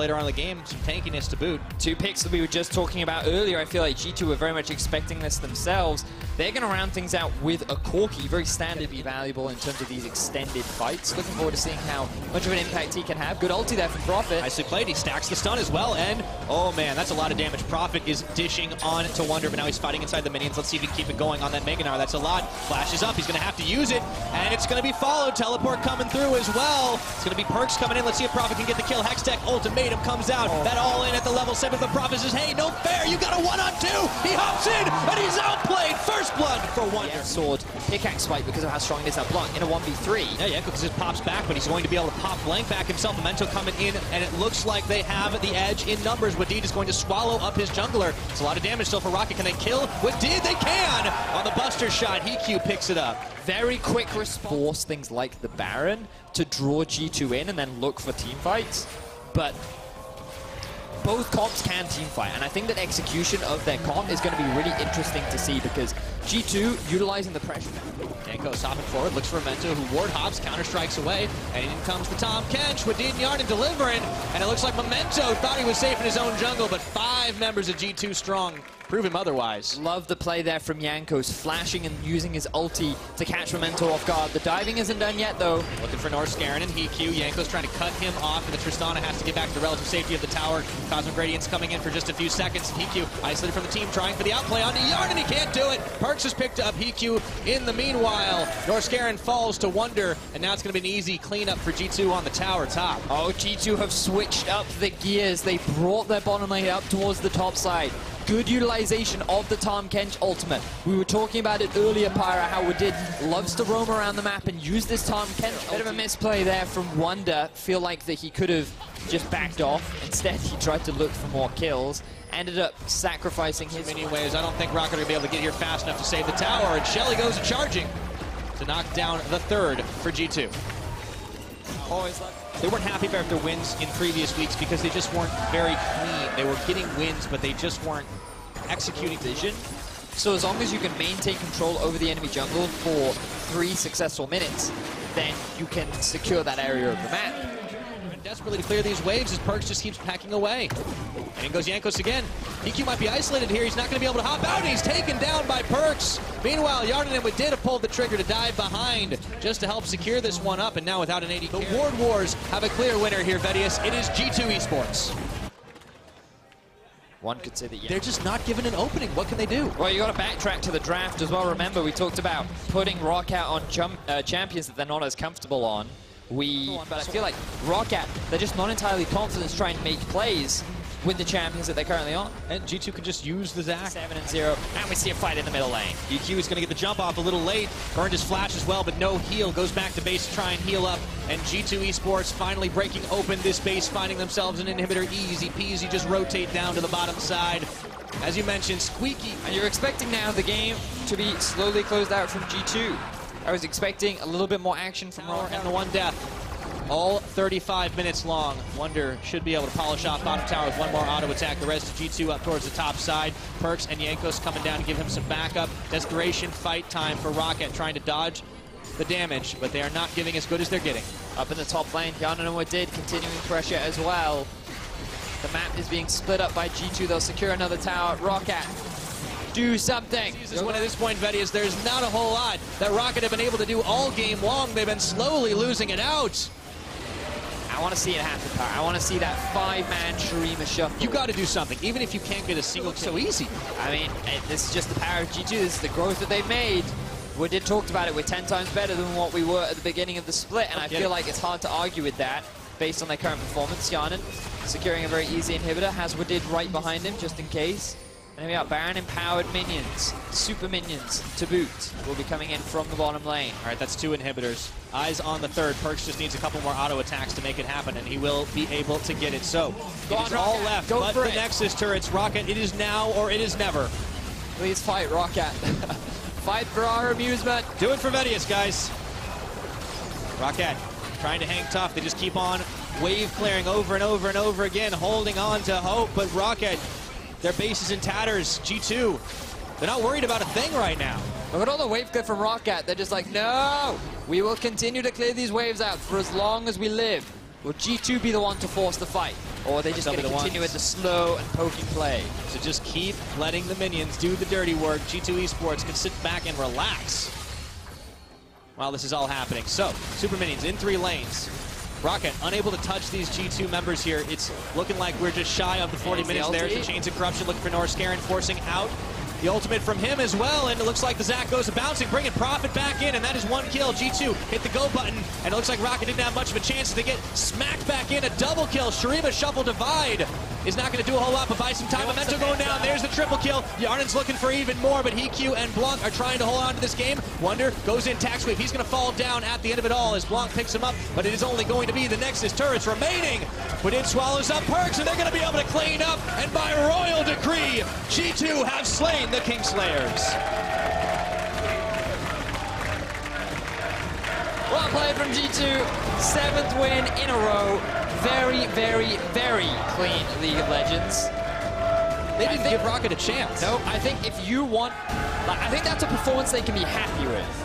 later on in the game, some tankiness to boot. 2 picks that we were just talking about earlier. I feel like G2 were very much expecting this themselves. They're going to round things out with a Corki, very standard, be valuable in terms of these extended fights. Looking forward to seeing how much of an impact he can have. Good ulti there from Prophet. Nicely played. He stacks the stun as well, and oh man, that's a lot of damage. Prophet is dishing on to Wonder, but now he's fighting inside the minions. Let's see if he can keep it going on that Meganar. That's a lot. Flashes up. He's going to have to use it, and it's going to be followed. Teleport coming through as well. It's going to be Perks coming in. Let's see if Prophet can get the kill. Hextech ultimatum comes out. That all in at the level 7, but Prophet says, hey, no fair. You got a 1-on-2. He hops in, and he's outplayed. First blood for Wonder. Yeah, sword pickaxe fight because of how strong it is that block in a 1v3. Yeah, because it pops back, but he's going to be able to pop blank back himself. Memento coming in, and it looks like they have the edge in numbers. Wadid is going to swallow up his jungler. It's a lot of damage still for Roccat. Can they kill Wadid? They can! On the Buster shot, HQ picks it up. Very quick response. Force things like the Baron to draw G2 in and then look for team fights. But both comps can team fight, and I think that execution of their comp is going to be really interesting to see because G2 utilizing the pressure. Yanko's hopping forward, looks for Memento, who ward hops, counter strikes away, and in comes the Tom Kench with Dean Yarden delivering, and it looks like Memento thought he was safe in his own jungle, but 5 members of G2 strong prove him otherwise. Love the play there from Jankos, flashing and using his ulti to catch Memento off guard. The diving isn't done yet, though. Looking for Norscarin and HQ. Jankos trying to cut him off, and the Tristana has to get back to the relative safety of the tower. Cosmic Gradient's coming in for just a few seconds. HQ isolated from the team, trying for the outplay onto Yarden. He can't do it. Perks has picked up HQ in the meanwhile. Norscarin falls to Wonder, and now it's going to be an easy cleanup for G2 on the tower top. Oh, G2 have switched up the gears. They brought their bottom lane up towards the top side. Good utilization of the Tom Kench ultimate. We were talking about it earlier, Pyra, how Wadid loves to roam around the map and use this Tom Kench. Bit of a misplay there from Wonder. Feel like that he could have just backed off. Instead, he tried to look for more kills. Ended up sacrificing his many ways. I don't think Roccat will be able to get here fast enough to save the tower, and Shelly goes charging to knock down the 3rd for G2. They weren't happy about their wins in previous weeks because they just weren't very clean. They were getting wins, but they just weren't executing vision. So as long as you can maintain control over the enemy jungle for 3 successful minutes, then you can secure that area of the map. Desperately to clear these waves as Perks just keeps packing away. And in goes Jankos again. EQ might be isolated here. He's not going to be able to hop out, and he's taken down by Perks. Meanwhile, Yarden and Wadid have pulled the trigger to dive behind just to help secure this one up, and now without an AD carry. The Ward Wars have a clear winner here, Vedius. It is G2 Esports. One could say that, yeah. They're just not given an opening. What can they do? Well, you got to backtrack to the draft as well. Remember, we talked about putting Roccat on champions that they're not as comfortable on. But I feel like Roccat, they're just not entirely confident to try and make plays with the champions that they're currently on. And G2 can just use the Zac. 7-0, and we see a fight in the middle lane. EQ is going to get the jump off a little late. Burned his flash as well, but no heal. Goes back to base to try and heal up. And G2 Esports finally breaking open this base, finding themselves an inhibitor. Easy peasy, just rotate down to the bottom side. As you mentioned, squeaky. And you're expecting now the game to be slowly closed out from G2. I was expecting a little bit more action from Roccat. And the 1 death. All 35 minutes long. Wonder should be able to polish off bottom tower with 1 more auto attack. The rest of G2 up towards the top side. Perks and Jankos coming down to give him some backup. Desperation fight time for Roccat, trying to dodge the damage, but they are not giving as good as they're getting. Up in the top lane, Yarden and Wadid continuing pressure as well. The map is being split up by G2. They'll secure another tower. Roccat, do something. When at this point, Vedius, there's not a whole lot that Roccat have been able to do all game long. They've been slowly losing it out. I want to see it happen, Power. I want to see that 5-man Shurima shuffle. You got to do something, even if you can't get a single kill. So easy. I mean, this is just the power of G2. This is the growth that they've made. We did talk about it. We're 10 times better than what we were at the beginning of the split, and I feel like it's hard to argue with that based on their current performance. Yarden securing a very easy inhibitor, has Wadid right behind him just in case. And we got Baron empowered minions, super minions to boot, will be coming in from the bottom lane. All right, that's 2 inhibitors. Eyes on the 3rd. Perks just needs a couple more auto attacks to make it happen, and he will be able to get it. So, it's all left, but the Nexus turrets. Roccat, it is now or it is never. Please fight, Roccat. Fight for our amusement. Do it for Vedius, guys. Roccat trying to hang tough. They just keep on wave clearing over and over and over again, holding on to hope, but Roccat, their base is in tatters. G2, they're not worried about a thing right now. Look at all the wave clear from Roccat. They're just like, no, we will continue to clear these waves out for as long as we live. Will G2 be the one to force the fight? or are they just going to continue with the slow and poking play? So just keep letting the minions do the dirty work. G2 Esports can sit back and relax while this is all happening. So, Super Minions in 3 lanes. Roccat unable to touch these G2 members here. It's looking like we're just shy of the 40 minutes. There's the Chains of Corruption looking for Norskaren, forcing out the ultimate from him as well, and it looks like the Zac goes to bouncing, bringing Profit back in, and that is 1 kill. G2 hit the go button, and it looks like Roccat didn't have much of a chance to get smacked back in. A double kill. Shuriba Shuffle Divide is not going to do a whole lot, but buy some time. Memento going down. There's the triple kill. Yarnan's looking for even more, but HeQ and Blanc are trying to hold on to this game. Wonder goes in, tax sweep. He's going to fall down at the end of it all as Blanc picks him up, but it is only going to be the Nexus turrets remaining. But it swallows up Perks, and they're going to be able to clean up, and by royal decree, G2 have slain the Kingslayers. Well played from G2, 7th win in a row. Very, very, very clean League of Legends. They didn't give Roccat a chance. No, I think if you want, I think that's a performance they can be happy with.